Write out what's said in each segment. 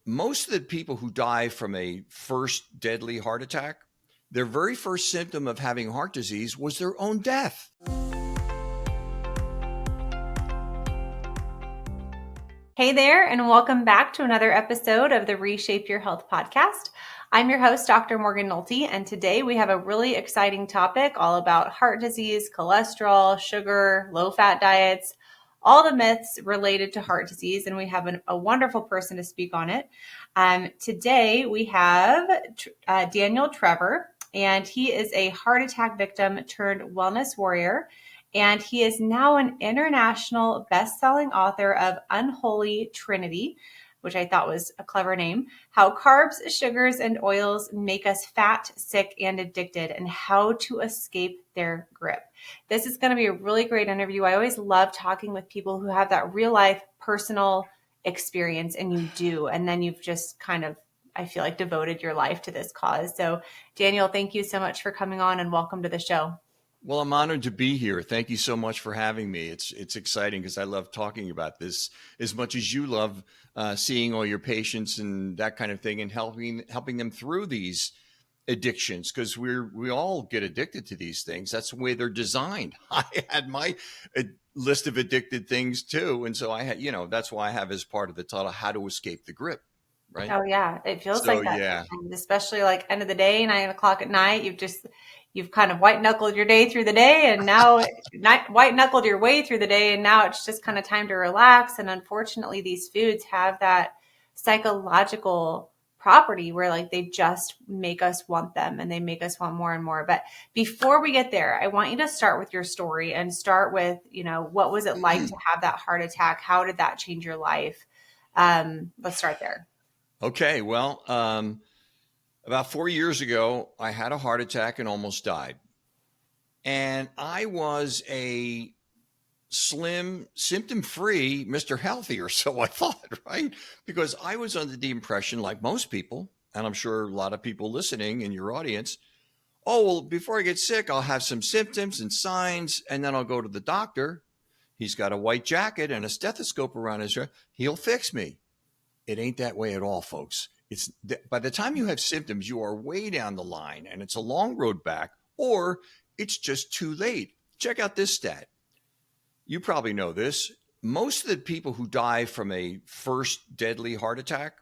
Most of the people who die from a first deadly heart attack, their very first symptom of having heart disease was their own death. Hey there, and welcome back to another episode of the Reshape Your Health podcast. I'm your host, Dr. Morgan Nolte, and today we have a really exciting topic all about heart disease, cholesterol, sugar, low-fat diets, all the myths related to heart disease, and we have a wonderful person to speak on it. Today we have Daniel Trevor, and he is a heart attack victim turned wellness warrior. And he is now an international best-selling author of Unholy Trinity, which I thought was a clever name, How Carbs, Sugars, and Oils Make Us Fat, Sick, and Addicted, and How to Escape Their Grip. This is going to be a really great interview. I always love talking with people who have that real-life personal experience, and you do. And then you've just kind of, I feel like, devoted your life to this cause. So, Daniel, thank you so much for coming on, and welcome to the show. Well, I'm honored to be here. Thank you so much for having me. It's exciting because I love talking about this as much as you love seeing all your patients and that kind of thing, and helping them through these addictions, because we all get addicted to these things. That's the way they're designed. I had my list of addicted things too, and so I had, that's why I have as part of the title, How to Escape the Grip. Right? Oh yeah, it feels So like that. yeah. And especially like end of the day, 9:00 at night, you've kind of white knuckled your day through the day, and now white knuckled your way through the day, and now it's just kind of time to relax. And unfortunately, these foods have that psychological property where like they just make us want them, and they make us want more and more. But before we get there, I want you to start with your story and start with, what was it like to have that heart attack? How did that change your life? Let's start there. Okay, well, about 4 years ago, I had a heart attack and almost died. And I was a slim, symptom-free Mr. Healthy, or so I thought, right? Because I was under the impression, like most people, and I'm sure a lot of people listening in your audience, oh, well, before I get sick, I'll have some symptoms and signs, and then I'll go to the doctor. He's got a white jacket and a stethoscope around his head. He'll fix me. It ain't that way at all, folks. It's by the time you have symptoms, you are way down the line, and it's a long road back, or it's just too late. Check out this stat. You probably know this. Most of the people who die from a first deadly heart attack,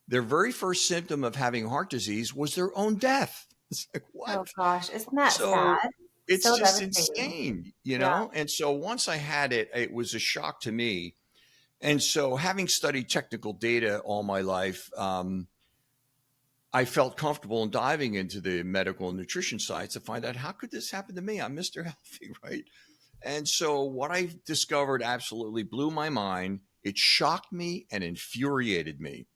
their very first symptom of having heart disease was their own death. It's like, what? Oh gosh, isn't that So sad? it's So just devastating. insane, Yeah. And so once I had it, it was a shock to me. And so, having studied technical data all my life, I felt comfortable in diving into the medical and nutrition side to find out, how could this happen to me? I'm Mr. Healthy, right? And so what I discovered absolutely blew my mind. It shocked me and infuriated me,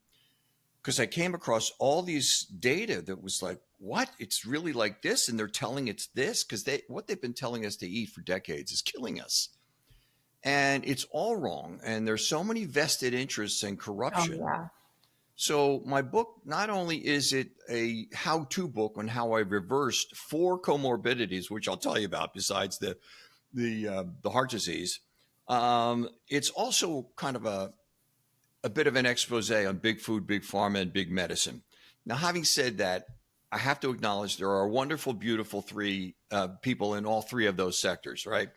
because I came across all these data that was like, what? It's really like this, and they're telling it's this, because what they've been telling us to eat for decades is killing us. And it's all wrong. And there's so many vested interests and Oh corruption. yeah. So my book, not only is it a how-to book on how I reversed 4 comorbidities, which I'll tell you about besides the heart disease, it's also kind of a bit of an expose on big food, big pharma, and big medicine. Now, having said that, I have to acknowledge there are wonderful, beautiful people in all 3 of those sectors, right?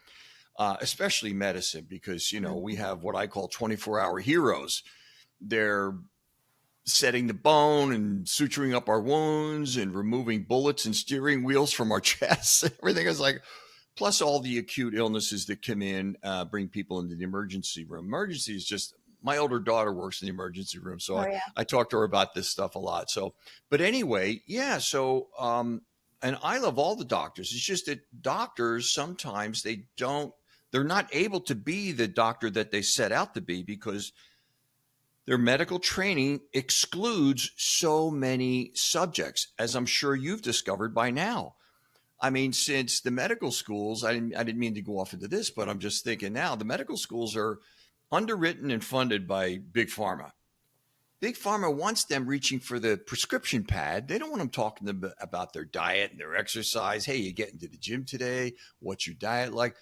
Especially medicine, because, we have what I call 24-hour heroes. They're setting the bone and suturing up our wounds and removing bullets and steering wheels from our chests. Everything is like, plus all the acute illnesses that come in, bring people into the emergency room. Emergency is just, my older daughter works in the emergency room, so Oh yeah. I talk to her about this stuff a lot. So, but anyway, yeah. So, and I love all the doctors. It's just that doctors, sometimes they're not able to be the doctor that they set out to be, because their medical training excludes so many subjects, as I'm sure you've discovered by now. I mean, since the medical schools, I didn't mean to go off into this, but I'm just thinking now, the medical schools are underwritten and funded by Big Pharma. Big Pharma wants them reaching for the prescription pad. They don't want them talking to them about their diet and their exercise. Hey, you getting to the gym today? What's your diet like?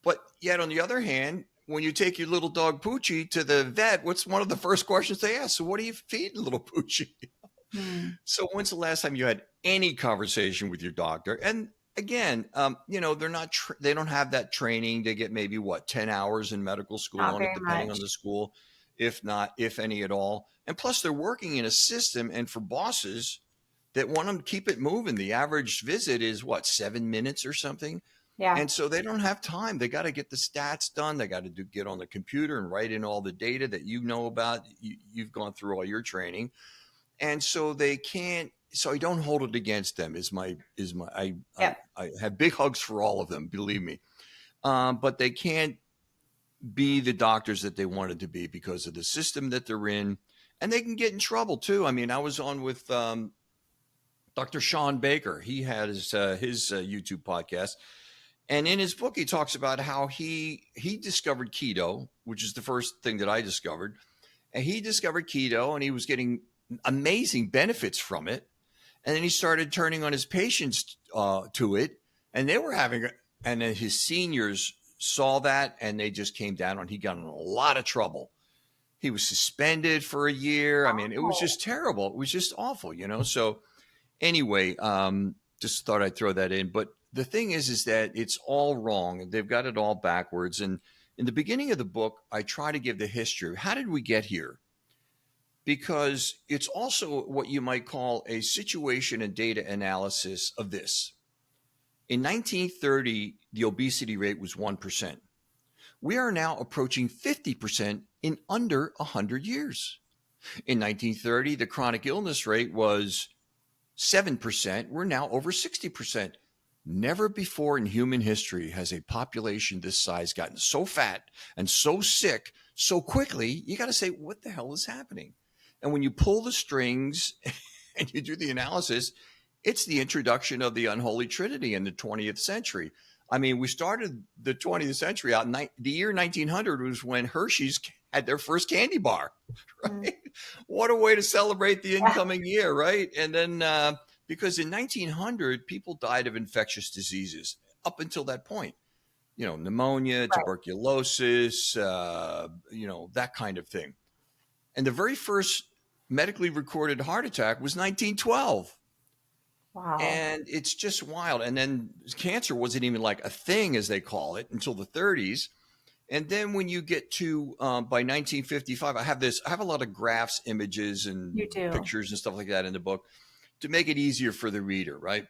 But yet, on the other hand, when you take your little dog Poochie to the vet, what's one of the first questions they ask? So what are you feeding little Poochie? So when's the last time you had any conversation with your doctor? And again, they're not, they don't have that training. They get maybe 10 hours in medical school Not on it, very depending much. on the school, if not, if any at all. And plus they're working in a system, and for bosses that want them to keep it moving, the average visit is 7 minutes or something. Yeah. And so they don't have time. They got to get the stats done. They got to get on the computer and write in all the data that you know about. You've gone through all your training. And so they can't, so I don't hold it against them I have big hugs for all of them, believe me. But they can't be the doctors that they wanted to be because of the system that they're in, and they can get in trouble too. I mean, I was on with Dr. Sean Baker. He had his YouTube podcast, and in his book, he talks about how he discovered keto, which is the first thing that I discovered. And he discovered keto, and he was getting amazing benefits from it. And then he started turning on his patients to it, and they were having, and then his seniors saw that, and they just came down on. He got in a lot of trouble. He was suspended for a year. I mean, it was just terrible. It was just awful, So anyway, just thought I'd throw that in. But the thing is that it's all wrong. They've got it all backwards. And in the beginning of the book, I try to give the history. How did we get here? Because it's also what you might call a situation and data analysis of this. In 1930, the obesity rate was 1%. We are now approaching 50% in under 100 years. In 1930, the chronic illness rate was 7%. We're now over 60%. Never before in human history has a population this size gotten so fat and so sick so quickly. You got to say, what the hell is happening? And when you pull the strings and you do the analysis, it's the introduction of the Unholy Trinity in the 20th century. I mean, we started the 20th century out. The year 1900 was when Hershey's had their first candy bar, right? What a way to celebrate the incoming year, right? And then because in 1900, people died of infectious diseases up until that point. Pneumonia, tuberculosis, that kind of thing. And the very first medically recorded heart attack was 1912. Wow. And it's just wild. And then cancer wasn't even like a thing, as they call it, until the 30s. And then when you get to by 1955, I have a lot of graphs, images, and pictures and stuff like that in the book to make it easier for the reader, right?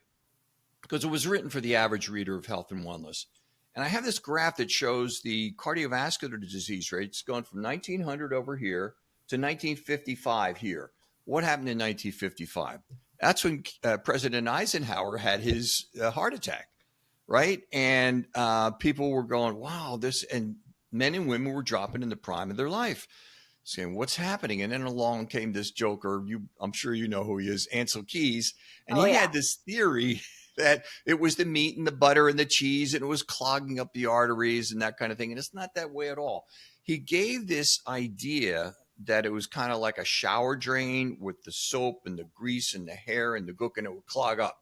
Because it was written for the average reader of health and wellness. And I have this graph that shows the cardiovascular disease rates going from 1900 over here to 1955 here. What happened in 1955? That's when President Eisenhower had his heart attack, right? And people were going, wow, and men and women were dropping in the prime of their life, saying, what's happening? And then along came this joker, I'm sure you know who he is, Ancel Keys, and he had this theory that it was the meat and the butter and the cheese, and it was clogging up the arteries and that kind of thing. And it's not that way at all. He gave this idea that it was kind of like a shower drain with the soap and the grease and the hair and the gook, and it would clog up.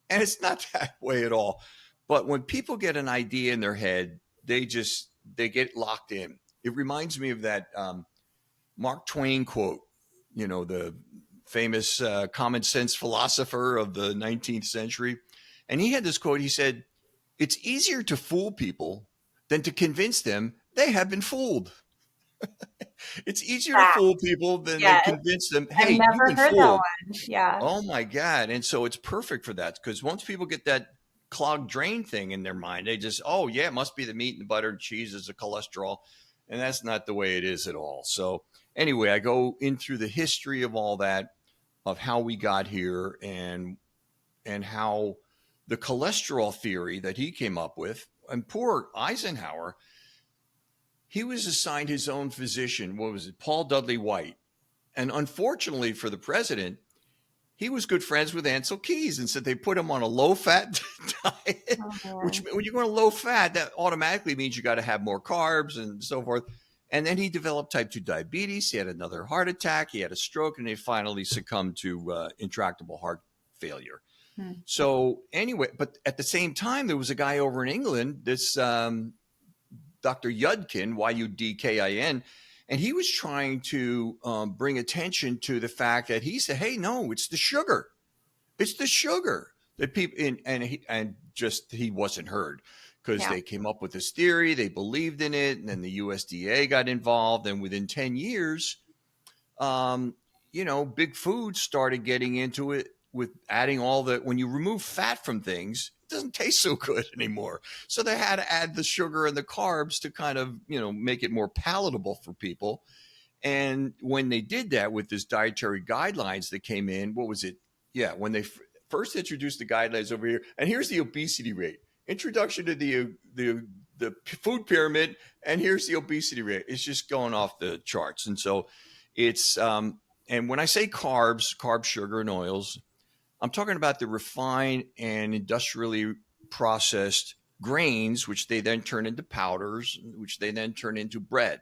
And it's not that way at all. But when people get an idea in their head, they get locked in. It reminds me of that Mark Twain quote, the famous common sense philosopher of the 19th century. And he had this quote. He said, "It's easier to fool people than to convince them they have been fooled." It's easier to fool people than to convince them, hey, you've been fooled. That one. Yeah. Oh my God. And so it's perfect for that, because once people get that clogged drain thing in their mind, they just, oh yeah, it must be the meat and the butter and cheese is the cholesterol. And that's not the way it is at all. So anyway, I go in through the history of all that, of how we got here, and how the cholesterol theory that he came up with, and poor Eisenhower, he was assigned his own physician. What was it? Paul Dudley White. And unfortunately for the president, he was good friends with Ancel Keys, and said they put him on a low-fat diet, which when you go on a low-fat, that automatically means you got to have more carbs and so forth. And then he developed type 2 diabetes. He had another heart attack. He had a stroke, and he finally succumbed to intractable heart failure. So anyway, but at the same time, there was a guy over in England, this Dr. Yudkin, Yudkin, and he was trying to bring attention to the fact that he said, hey, no, it's the sugar. It's the sugar that people he wasn't heard, because they came up with this theory, they believed in it, and then the USDA got involved, and within 10 years, big food started getting into it with adding when you remove fat from things, it doesn't taste so good anymore. So they had to add the sugar and the carbs to kind of, make it more palatable for people. And when they did that with this dietary guidelines that came in, what was it? Yeah, when they first introduced the guidelines over here, and here's the obesity rate. Introduction to the food pyramid, and here's the obesity rate. It's just going off the charts. And so it's and when I say carbs, sugar, and oils, I'm talking about the refined and industrially processed grains, which they then turn into powders, which they then turn into bread,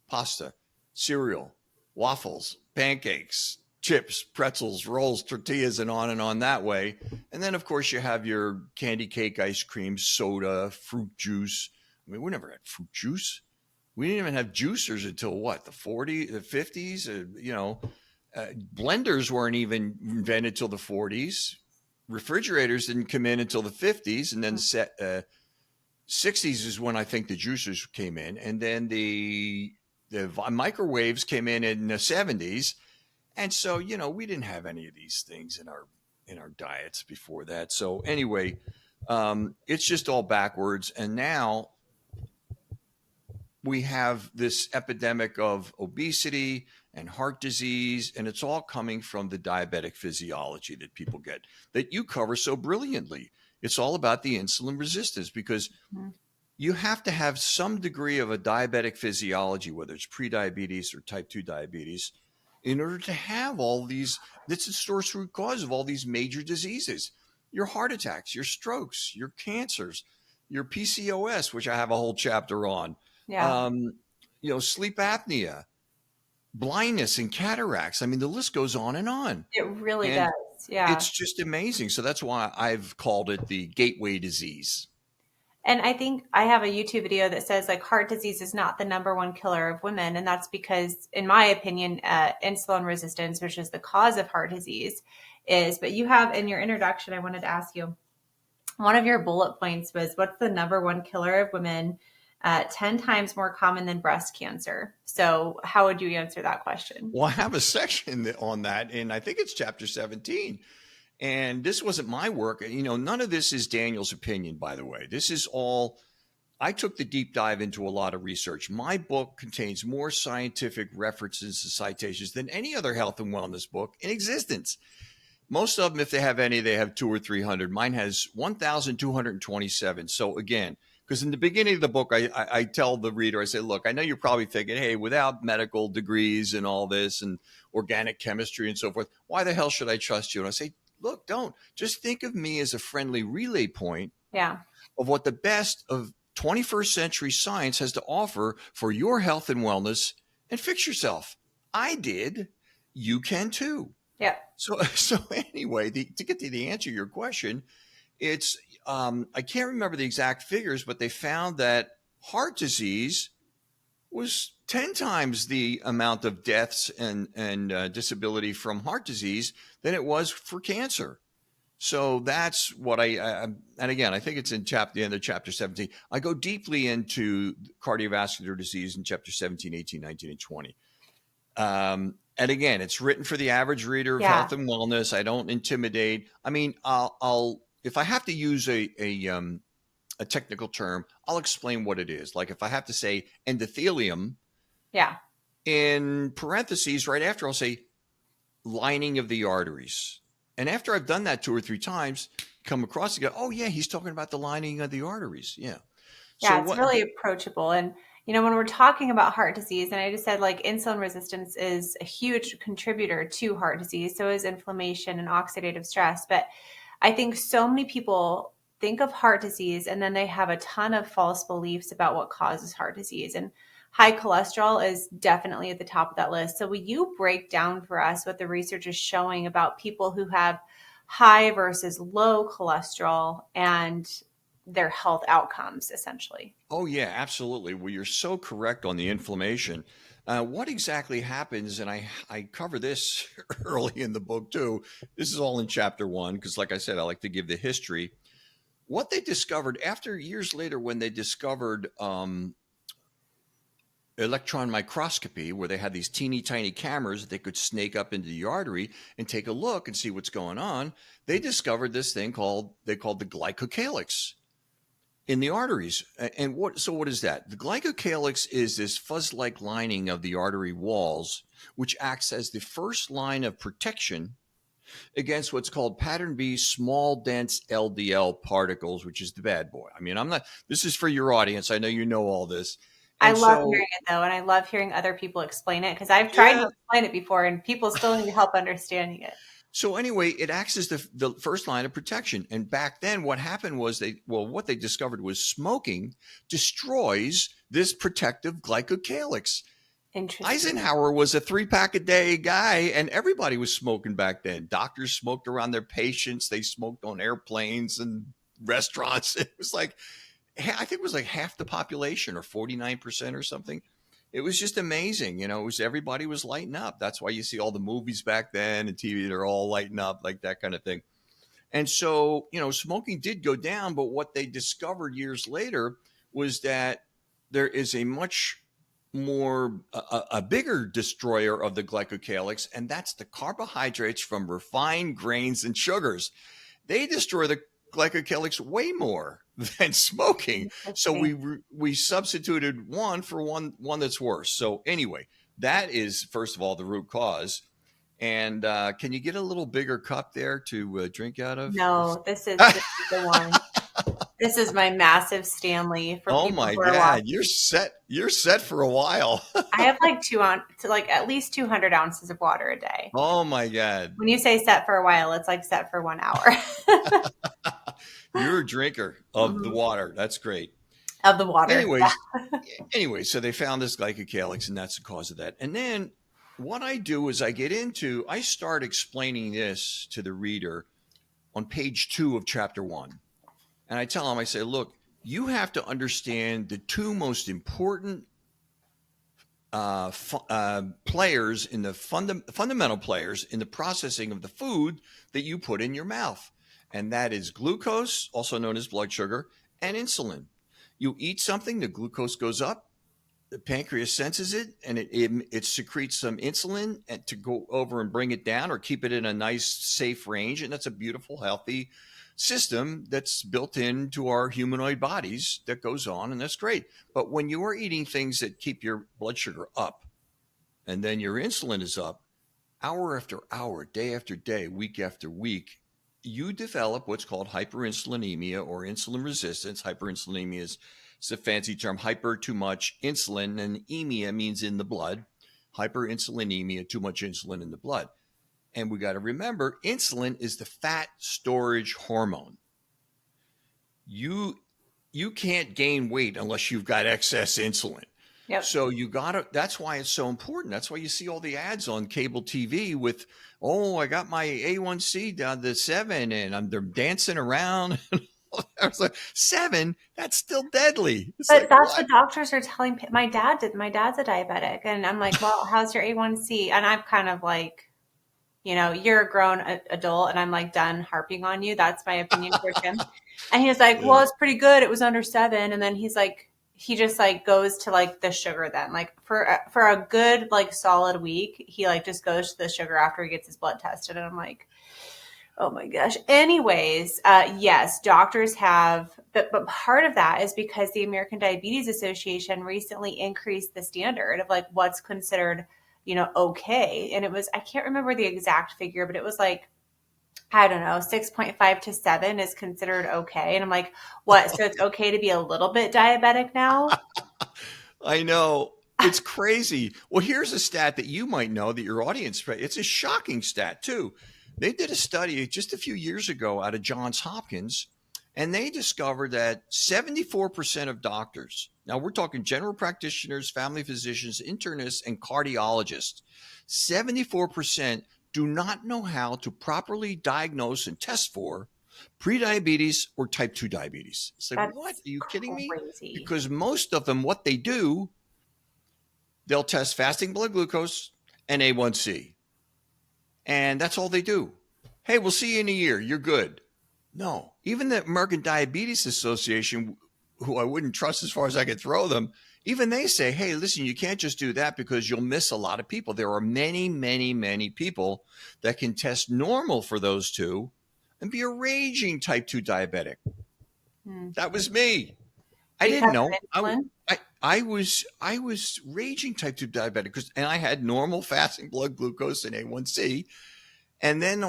pasta, cereal, waffles, pancakes, chips, pretzels, rolls, tortillas, and on that way. And then, of course, you have your candy cake, ice cream, soda, fruit juice. I mean, we never had fruit juice. We didn't even have juicers until what, the 40s, the 50s, blenders weren't even invented till the 40s. Refrigerators didn't come in until the 50s, and then 60s is when I think the juicers came in, and then the microwaves came in the 70s. And so, we didn't have any of these things in our diets before that. So anyway, it's just all backwards. And now we have this epidemic of obesity and heart disease, and it's all coming from the diabetic physiology that people get, that you cover so brilliantly. It's all about the insulin resistance, because you have to have some degree of a diabetic physiology, whether it's prediabetes or type 2 diabetes, in order to have all these. That's the source root cause of all these major diseases: your heart attacks, your strokes, your cancers, your PCOS, which I have a whole chapter on. Sleep apnea, blindness, and cataracts. I mean, the list goes on and on. It really does. Yeah. It's just amazing. So that's why I've called it the gateway disease. And I think I have a YouTube video that says like heart disease is not the number one killer of women. And that's because, in my opinion, insulin resistance, which is the cause of heart disease, is. But you have in your introduction, I wanted to ask you, one of your bullet points was, what's the number one killer of women? 10 times more common than breast cancer. So how would you answer that question? Well, I have a section on that, and I think it's chapter 17. And this wasn't my work. None of this is Daniel's opinion, by the way. This is all, I took the deep dive into a lot of research. My book contains more scientific references and citations than any other health and wellness book in existence. Most of them, if they have any, they have 200 or 300. Mine has 1,227. So again, because in the beginning of the book, I tell the reader, I say, look, I know you're probably thinking, hey, without medical degrees and all this and organic chemistry and so forth, why the hell should I trust you? And I say, look, don't. Just think of me as a friendly relay point of what the best of 21st century science has to offer for your health and wellness, and fix yourself. I did. You can too. Yeah. So anyway, to get to the answer to your question, it's I can't remember the exact figures, but they found that heart disease was 10 times the amount of deaths and disability from heart disease than it was for cancer. So that's what and again, I think it's in the end of chapter 17. I go deeply into cardiovascular disease in chapter 17, 18, 19, and 20. And again, it's written for the average reader of health and wellness. I don't intimidate. I mean, I'll if I have to use a technical term, I'll explain what it is. Like if I have to say endothelium, in parentheses right after, I'll say lining of the arteries. And after I've done that 2 or 3 times, come across and go, oh yeah, he's talking about the lining of the arteries. Yeah. Yeah, so it's really approachable. And when we're talking about heart disease, and I just said like insulin resistance is a huge contributor to heart disease. So is inflammation and oxidative stress. But I think so many people think of heart disease and then they have a ton of false beliefs about what causes heart disease. And high cholesterol is definitely at the top of that list. So will you break down for us what the research is showing about people who have high versus low cholesterol and their health outcomes, essentially. Oh, yeah, absolutely. Well, you're so correct on the inflammation. What exactly happens, and I cover this early in the book too. This is all in chapter 1, because like I said, I like to give the history. What they discovered after years later, when they discovered electron microscopy, where they had these teeny tiny cameras that they could snake up into the artery and take a look and see what's going on, they discovered this thing called the glycocalyx in the arteries. And what is that? The glycocalyx is this fuzz-like lining of the artery walls, which acts as the first line of protection against what's called pattern B small dense LDL particles, which is the bad boy. I mean, this is for your audience. I know you know all this. I And love so, hearing it though, and I love hearing other people explain it, because I've tried yeah. to explain it before and people still need help understanding it. So anyway, it acts as the first line of protection. And back then, what happened was what they discovered was smoking destroys this protective glycocalyx. Interesting. Eisenhower was a 3-pack a day guy, and everybody was smoking back then. Doctors smoked around their patients. They smoked on airplanes and restaurants. It was like, I think it was like half the population, or 49% or something. It was just amazing. Everybody was lighting up. That's why you see all the movies back then and TV, they're all lighting up, like that kind of thing. And so, smoking did go down, but what they discovered years later was that there is a much more, a bigger destroyer of the glycocalyx, and that's the carbohydrates from refined grains and sugars. They destroy the glycocalyx way more than smoking. So we substituted one for one that's worse. So anyway, that is, first of all, the root cause. And can you get a little bigger cup there to drink out of? No, this is the one. This is my massive Stanley for Oh people my who are God, watching. you're set for a while. I have like at least 200 ounces of water a day. Oh my God. When you say set for a while, it's like set for 1 hour. You're a drinker of the water. That's great. Of the water. Anyway, so they found this glycocalyx, and that's the cause of that. And then what I do is I start explaining this to the reader on page 2 of chapter 1. And I tell them, I say, look, you have to understand the two most important players in the fundamental players in the processing of the food that you put in your mouth. And that is glucose, also known as blood sugar, and insulin. You eat something, the glucose goes up, the pancreas senses it, and it secretes some insulin to go over and bring it down or keep it in a nice, safe range. And that's a beautiful, healthy system that's built into our humanoid bodies that goes on, and that's great. But when you are eating things that keep your blood sugar up, and then your insulin is up, hour after hour, day after day, week after week, you develop what's called hyperinsulinemia or insulin resistance. Hyperinsulinemia is a fancy term. Hyper, too much insulin, and emia means in the blood. Hyperinsulinemia, too much insulin in the blood. And we got to remember, insulin is the fat storage hormone. You can't gain weight unless you've got excess insulin. Yep. So that's why it's so important. That's why you see all the ads on cable TV with, I got my A1C down to 7 and they're dancing around. I was like, 7? That's still deadly. It's but like, that's what what doctors are telling. My dad's a diabetic, and I'm like, well, how's your A1C? And I'm kind of like, you're a grown adult, and I'm like done harping on you. That's my opinion for him. And he was like, well, it's pretty good. It was under 7. And then he's like, he just like goes to like the sugar then, like for a good, like solid week, he like just goes to the sugar after he gets his blood tested. And I'm like, oh my gosh. Anyways, yes, doctors have, but part of that is because the American Diabetes Association recently increased the standard of like what's considered okay. And it was, I can't remember the exact figure, but it was like, I don't know, 6.5 to 7 is considered okay. And I'm like, what? So it's okay to be a little bit diabetic now? I know. It's crazy. Well, here's a stat that you might know that your audience, it's a shocking stat too. They did a study just a few years ago out of Johns Hopkins, and they discovered that 74% of doctors, now we're talking general practitioners, family physicians, internists, and cardiologists, 74% do not know how to properly diagnose and test for Prediabetes or type 2 diabetes. It's like, what? That's Are you kidding me? crazy. Because most of them, what they do, they'll test fasting blood glucose and A1C. And that's all they do. Hey, we'll see you in a year. You're good. No, even the American Diabetes Association, who I wouldn't trust as far as I could throw them, even they say, hey, listen, you can't just do that because you'll miss a lot of people. There are many, many, many people that can test normal for those two and be a raging type 2 diabetic. That was me. I didn't know. I was raging type 2 diabetic and I had normal fasting blood glucose and A1C. And then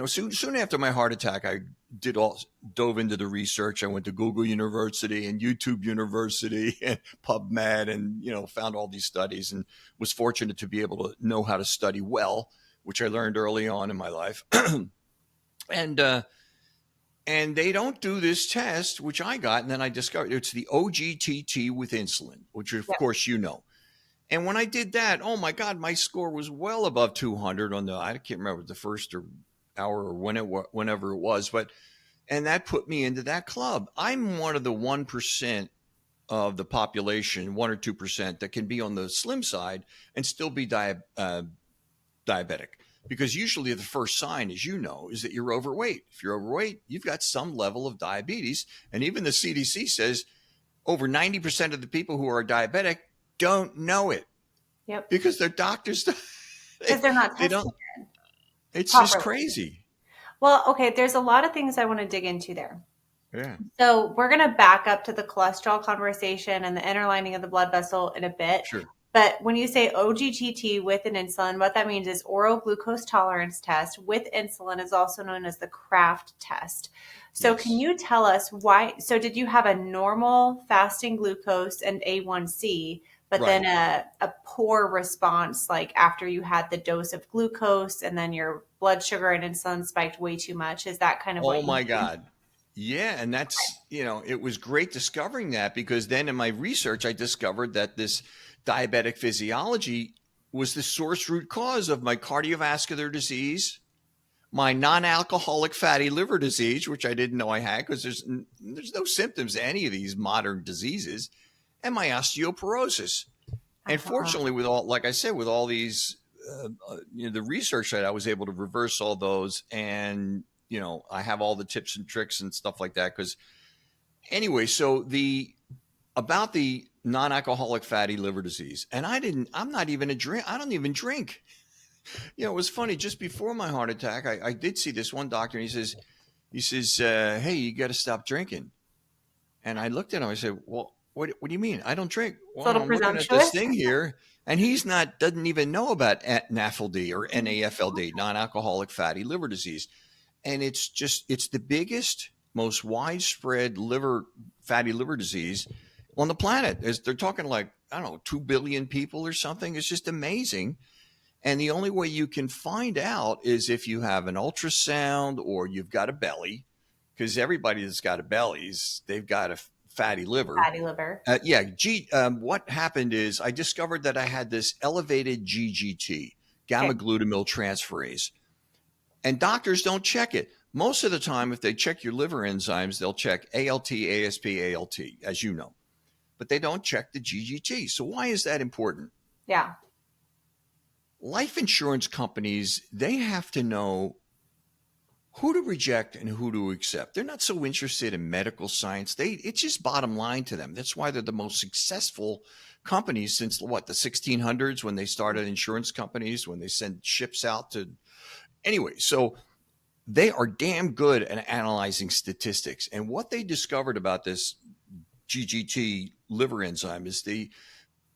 soon after my heart attack, I dove into the research. I went to Google University and YouTube University and PubMed and, found all these studies and was fortunate to be able to know how to study well, which I learned early on in my life. And they don't do this test, which I got. And then I discovered it's the OGTT with insulin, which of course, And when I did that, oh my God, my score was well above 200 on I can't remember the first hour or whenever it was, and that put me into that club. I'm one of the 1% of the population, 1 or 2% that can be on the slim side and still be diabetic. Because usually the first sign, as you know, is that you're overweight. If you're overweight, you've got some level of diabetes. And even the CDC says over 90% of the people who are diabetic don't know it. Yep. Because their doctors, because they're not testing it. It's properly. Just crazy. Well, okay, there's a lot of things I want to dig into there. Yeah. So we're going to back up to the cholesterol conversation and the inner lining of the blood vessel in a bit. Sure. But when you say OGTT with an insulin, what that means is oral glucose tolerance test with insulin is also known as the Kraft test. So Can you tell us why? So did you have a normal fasting glucose and A1C, but then a poor response, like after you had the dose of glucose and then your blood sugar and insulin spiked way too much? Is that kind of what you my God. Yeah. And that's, it was great discovering that, because then in my research, I discovered that this diabetic physiology was the source root cause of my cardiovascular disease, my non-alcoholic fatty liver disease, which I didn't know I had because there's no symptoms to any of these modern diseases, and my osteoporosis. And fortunately, with all, like I said, with all these, the research that I was able to reverse all those, and I have all the tips and tricks and stuff like that. Because anyway, so about the non-alcoholic fatty liver disease, and I'm not even I don't even drink. It was funny. Just before my heart attack, I did see this one doctor, and he says, hey, you got to stop drinking. And I looked at him. I said, well, what do you mean? I don't drink. Well, I'm looking at this thing here, and doesn't even know about NAFLD or NAFLD, non-alcoholic fatty liver disease. And it's the biggest, most widespread fatty liver disease on the planet. They're talking like, I don't know, 2 billion people or something. It's just amazing. And the only way you can find out is if you have an ultrasound or you've got a belly, because everybody that's got a belly, they've got a fatty liver. Fatty liver. What happened is I discovered that I had this elevated GGT, gamma glutamyl transferase. And doctors don't check it. Most of the time, if they check your liver enzymes, they'll check ALT, ASP, ALT, as you know. But they don't check the GGT. So why is that important? Yeah. Life insurance companies, they have to know who to reject and who to accept. They're not so interested in medical science. It's just bottom line to them. That's why they're the most successful companies since the 1600s, when they started insurance companies, when they send ships out to. Anyway, so they are damn good at analyzing statistics. And what they discovered about this GGT liver enzyme is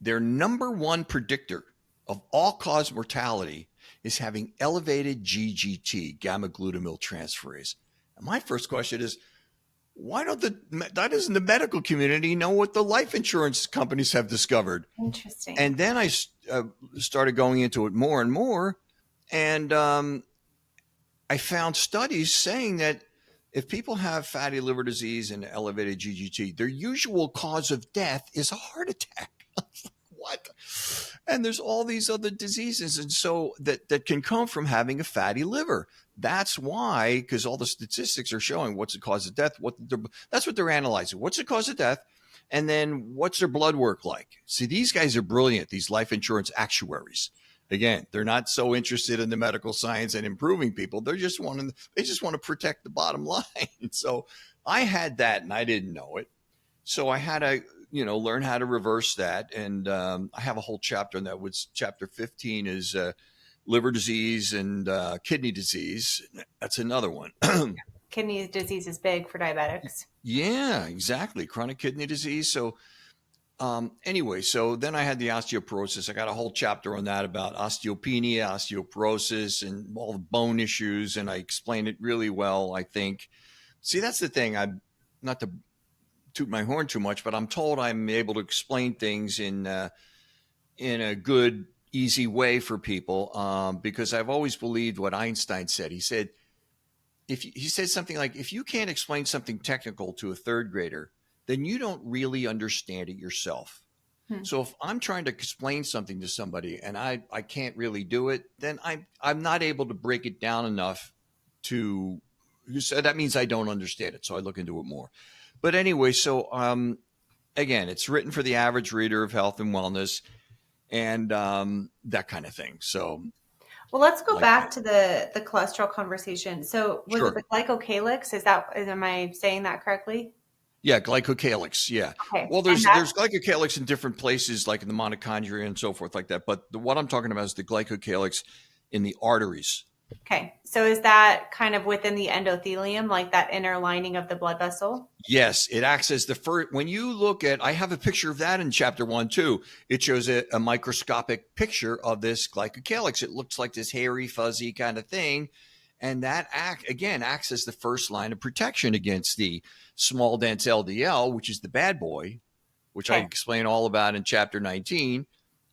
their number one predictor of all-cause mortality is having elevated GGT, gamma glutamyl transferase. And my first question is, why doesn't the medical community know what the life insurance companies have discovered? Interesting. And then I started going into it more and more, and I found studies saying that if people have fatty liver disease and elevated GGT, their usual cause of death is a heart attack. What? And there's all these other diseases, and so that can come from having a fatty liver. That's why, because all the statistics are showing what's the cause of death. That's what they're analyzing. What's the cause of death, and then what's their blood work like? See, these guys are brilliant. These life insurance actuaries. Again, they're not so interested in the medical science and improving people. They just want to protect the bottom line. So I had that, and I didn't know it. So I had to, learn how to reverse that. And I have a whole chapter on that. Chapter 15 is liver disease and kidney disease. That's another one. Kidney disease is big for diabetics. Yeah, exactly. Chronic kidney disease. So anyway, so then I had the osteoporosis. I got a whole chapter on that about osteopenia, osteoporosis, and all the bone issues. And I explained it really well, I think. See, that's the thing. I'm not to toot my horn too much, but I'm told I'm able to explain things in a good, easy way for people, because I've always believed what Einstein said. He said, he said something like, if you can't explain something technical to a third grader, then you don't really understand it yourself. So if I'm trying to explain something to somebody and I can't really do it, then I'm not able to break it down enough to. So that means I don't understand it. So I look into it more. But anyway, so again, it's written for the average reader of health and wellness and that kind of thing. So, well, let's go back to the cholesterol conversation. So was it the glycocalyx? Am I saying that correctly? Yeah, glycocalyx. Yeah. Okay. Well, there's glycocalyx in different places, like in the mitochondria and so forth, like that. But what I'm talking about is the glycocalyx in the arteries. Okay. So is that kind of within the endothelium, like that inner lining of the blood vessel? Yes, it acts as the first. When you look at, I have a picture of that in chapter 1 too. It shows a microscopic picture of this glycocalyx. It looks like this hairy, fuzzy kind of thing. And that acts as the first line of protection against the small, dense LDL, which is the bad boy, which I explain all about in chapter 19.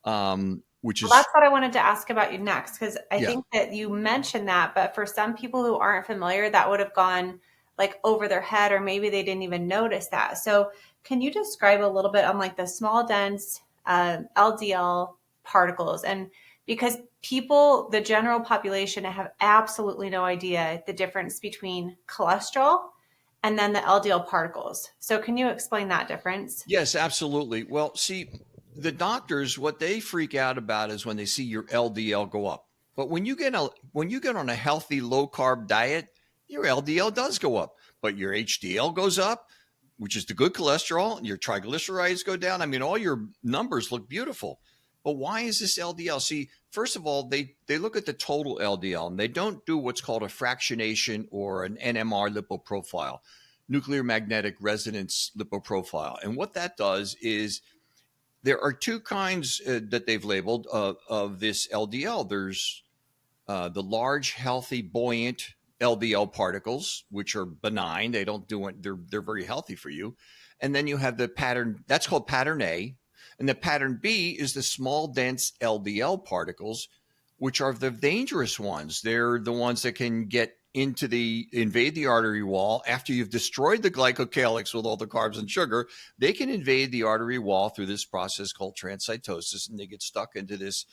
That's what I wanted to ask about you next, because I think that you mentioned that, but for some people who aren't familiar, that would have gone like over their head, or maybe they didn't even notice that. So can you describe a little bit on like the small, dense LDL particles? And because the general population, have absolutely no idea the difference between cholesterol and then the LDL particles. So can you explain that difference? Yes, absolutely. Well, see, the doctors, what they freak out about is when they see your LDL go up. But when you get on a healthy low carb diet, your LDL does go up, but your HDL goes up, which is the good cholesterol. Your triglycerides go down. I mean, all your numbers look beautiful. But why is this LDL? See, first of all, they look at the total LDL, and they don't do what's called a fractionation or an NMR lipoprofile, nuclear magnetic resonance lipoprofile. And what that does is, there are two kinds that they've labeled of this LDL. There's the large, healthy, buoyant LDL particles, which are benign. They don't do it. They're very healthy for you. And then you have the pattern, that's called pattern A. And the pattern B is the small, dense LDL particles, which are the dangerous ones. They're the ones that can invade the artery wall. After you've destroyed the glycocalyx with all the carbs and sugar, they can invade the artery wall through this process called transcytosis, and they get stuck into this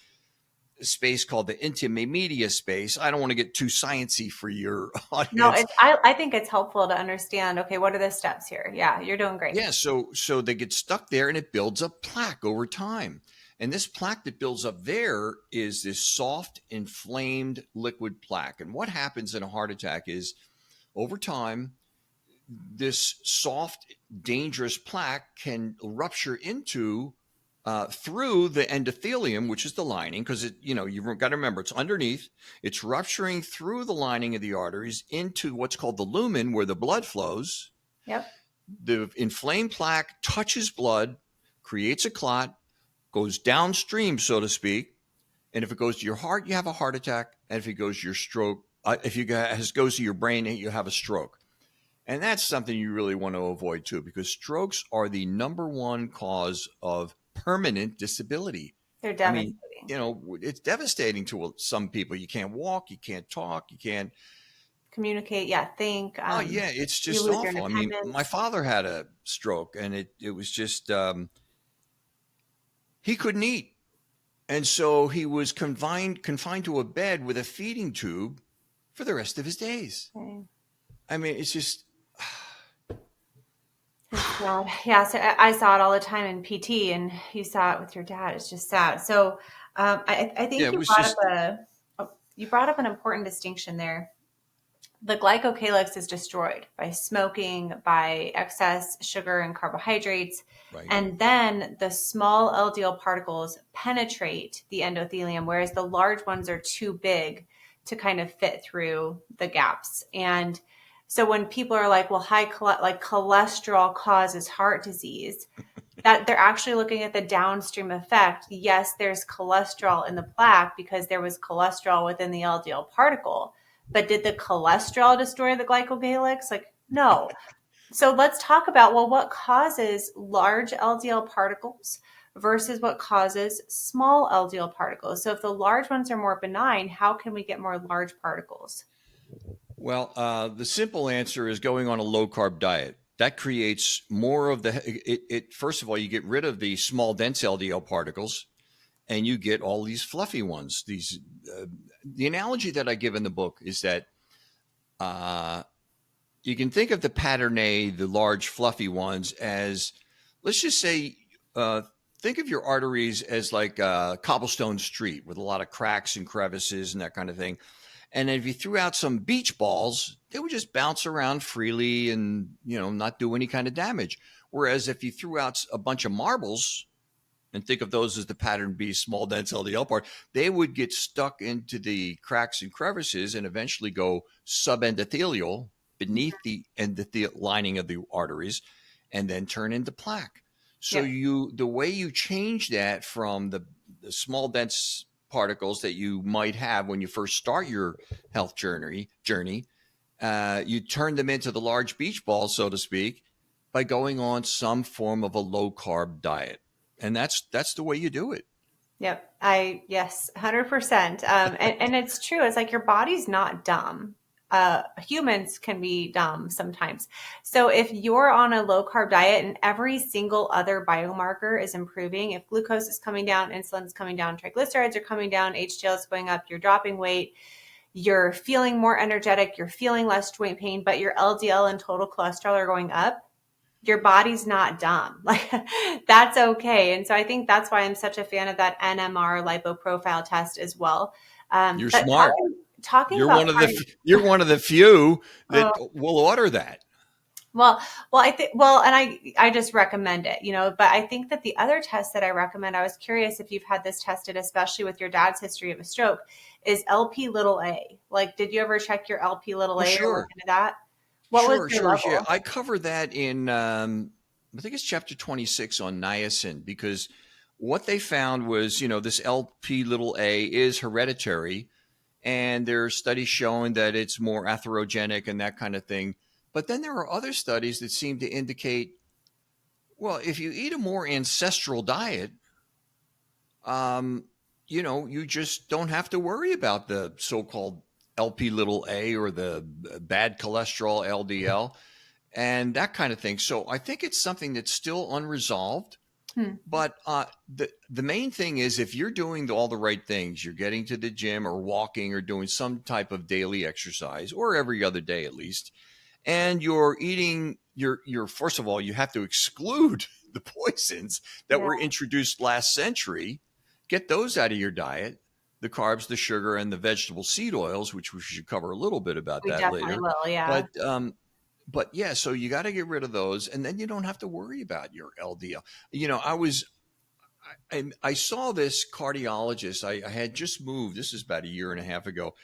space called the intima media space. I don't want to get too sciencey for your audience. No, I think it's helpful to understand, okay, what are the steps here? Yeah, you're doing great. Yeah, so they get stuck there, and it builds up plaque over time. And this plaque that builds up there is this soft, inflamed liquid plaque. And what happens in a heart attack is, over time, this soft, dangerous plaque can rupture into through the endothelium, which is the lining, because you've got to remember, it's underneath. It's rupturing through the lining of the arteries into what's called the lumen, where the blood flows. Yep. The inflamed plaque touches blood, creates a clot, goes downstream, so to speak. And if it goes to your heart, you have a heart attack. And if it goes to your stroke, if it goes to your brain, you have a stroke. And that's something you really want to avoid too, because strokes are the number one cause of permanent disability. They're devastating. I mean, it's devastating to some people. You can't walk, you can't talk, you can't communicate, think. It's just awful. I mean, my father had a stroke, and it was just he couldn't eat. And so he was confined to a bed with a feeding tube for the rest of his days. Okay. I mean, it's just It's sad. Yeah, so I saw it all the time in PT, and you saw it with your dad. It's just sad. So I yeah, think it was just you brought up an important distinction there. The glycocalyx is destroyed by smoking, by excess sugar and carbohydrates, right. and then the small LDL particles penetrate the endothelium, whereas the large ones are too big to kind of fit through the gaps. And so when people are like, well, like cholesterol causes heart disease, that they're actually looking at the downstream effect. Yes, there's cholesterol in the plaque because there was cholesterol within the LDL particle, but did the cholesterol destroy the glycocalyx? Like, no. So let's talk about, well, what causes large LDL particles versus what causes small LDL particles? So if the large ones are more benign, how can we get more large particles? Well, the simple answer is going on a low carb diet. That creates more of it. First of all, you get rid of the small, dense LDL particles, and you get all these fluffy ones. The analogy that I give in the book is that uh, you can think of the pattern A, the large, fluffy ones, as let's just say, uh, think of your arteries as like a cobblestone street with a lot of cracks and crevices and that kind of thing. And if you threw out some beach balls, they would just bounce around freely and, not do any kind of damage. Whereas if you threw out a bunch of marbles and think of those as the pattern B, small, dense LDL part, they would get stuck into the cracks and crevices and eventually go subendothelial beneath the endothelial lining of the arteries and then turn into plaque. So Yep. the way you change that from the small, dense particles that you might have when you first start your health journey, you turn them into the large beach balls, so to speak, by going on some form of a low carb diet. And that's the way you do it. Yep. Yes, 100%. And it's true. It's like your body's not dumb. Humans can be dumb sometimes. So if you're on a low carb diet and every single other biomarker is improving, if glucose is coming down, insulin is coming down, triglycerides are coming down, HDL is going up, you're dropping weight, you're feeling more energetic, you're feeling less joint pain, but your LDL and total cholesterol are going up, your body's not dumb. Like that's okay. And so I think that's why I'm such a fan of that NMR lipoprofile test as well. You're But smart. talking You're about one of the cardio, you're one of the few oh, that will order that. well, I think, and I just recommend it, but I think that the other test that I recommend, I was curious if you've had this tested, especially with your dad's history of a stroke, is LP little a. Like, did you ever check your LP little Oh, a or look sure. into that? What was Sure, your sure, sure. level? I cover that in I think it's chapter 26 on niacin, because what they found was, this LP little a is hereditary, and there are studies showing that it's more atherogenic and that kind of thing. But then there are other studies that seem to indicate, well, if you eat a more ancestral diet, um, you just don't have to worry about the so-called LP little a or the bad cholesterol LDL and that kind of thing. So I think it's something that's still unresolved. Hmm. But the main thing is, if you're doing all the right things, you're getting to the gym or walking or doing some type of daily exercise, or every other day at least, and you're eating your first of all, you have to exclude the poisons that Yeah, were introduced last century. Get those out of your diet, the carbs, the sugar, and the vegetable seed oils, which we should cover a little bit about we that definitely later. will. Yeah. But yeah, so you got to get rid of those, and then you don't have to worry about your LDL. I saw this cardiologist. I had just moved. This is about a year and a half ago,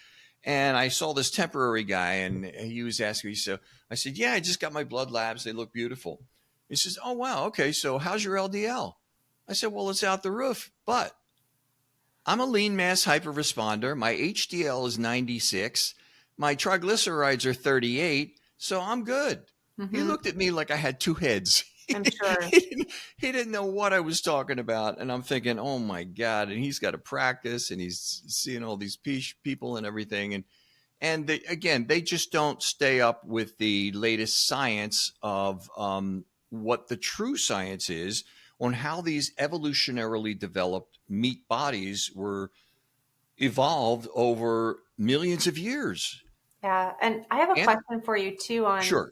and I saw this temporary guy, and he was asking me. So I said, "Yeah, I just got my blood labs. They look beautiful." He says, "Oh wow, okay. So how's your LDL?" I said, "Well, it's out the roof, but I'm a lean mass hyperresponder. My HDL is 96. My triglycerides are 38, so I'm good." He Hmm. looked at me like I had two heads. I'm sure. He didn't know what I was talking about. And I'm thinking, oh my God. And he's got to practice and he's seeing all these people and everything. And again, they just don't stay up with the latest science of what the true science is on how these evolutionarily developed meat bodies were evolved over millions of years. Yeah, and I have a And question for you too on sure.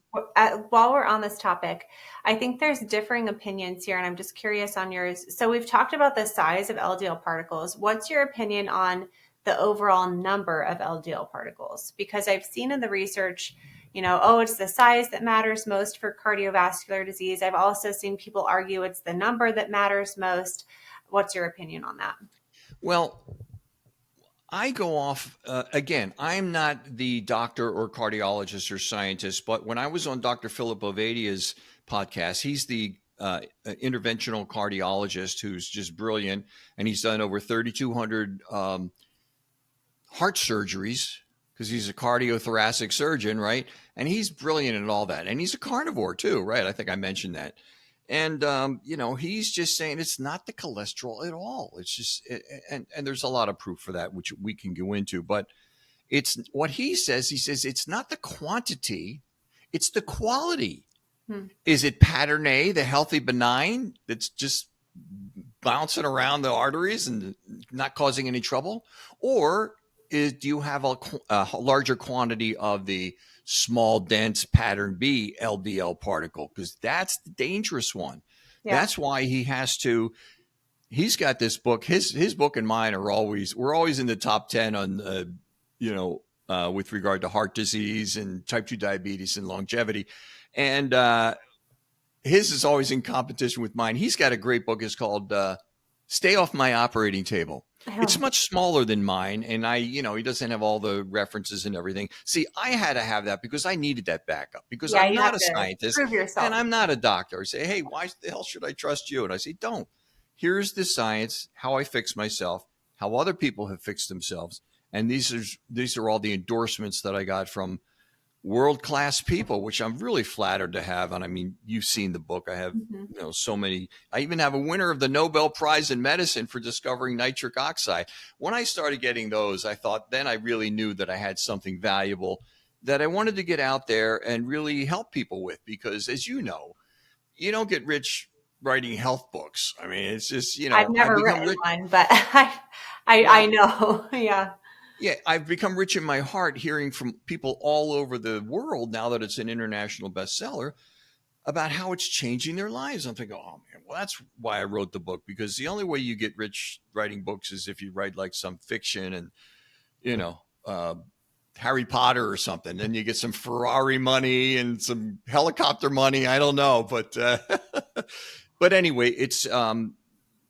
while we're on this topic. I think there's differing opinions here, and I'm just curious on yours. So we've talked about the size of LDL particles. What's your opinion on the overall number of LDL particles? Because I've seen in the research, oh, it's the size that matters most for cardiovascular disease. I've also seen people argue it's the number that matters most. What's your opinion on that? Well, I go off again. I'm not the doctor or cardiologist or scientist, but when I was on Dr. Philip Bovadia's podcast, he's the interventional cardiologist who's just brilliant, and he's done over 3,200 heart surgeries because he's a cardiothoracic surgeon, right? And he's brilliant at all that, and he's a carnivore too, right? I think I mentioned that. And he's just saying it's not the cholesterol at all. It's just, and there's a lot of proof for that, which we can go into. But it's what he says. He says it's not the quantity, it's the quality. Is it pattern A, the healthy benign, that's just bouncing around the arteries and not causing any trouble, or do you have a larger quantity of the small, dense pattern B LDL particle? Because that's the dangerous one. Yeah. That's why he's got this book. His book and mine we're always in the top 10 on, with regard to heart disease and type 2 diabetes and longevity. And his is always in competition with mine. He's got a great book. It's called Stay Off My Operating Table. It's much smaller than mine. And he doesn't have all the references and everything. See, I had to have that because I needed that backup because I'm not a scientist and I'm not a doctor. I say, hey, why the hell should I trust you? And I say, don't. Here's the science, how I fix myself, how other people have fixed themselves. And these are all the endorsements that I got from world-class people, which I'm really flattered to have. And I mean, you've seen the book. I have, so many. I even have a winner of the Nobel Prize in Medicine for discovering nitric oxide. When I started getting those, I thought then I really knew that I had something valuable that I wanted to get out there and really help people with. Because as you know, you don't get rich writing health books. I mean, it's just, I've never written one, but I know. Yeah. Yeah, I've become rich in my heart hearing from people all over the world now that it's an international bestseller about how it's changing their lives. I'm thinking, oh man, well, that's why I wrote the book, because the only way you get rich writing books is if you write like some fiction and, Harry Potter or something. Then you get some Ferrari money and some helicopter money. I don't know, but but anyway, it's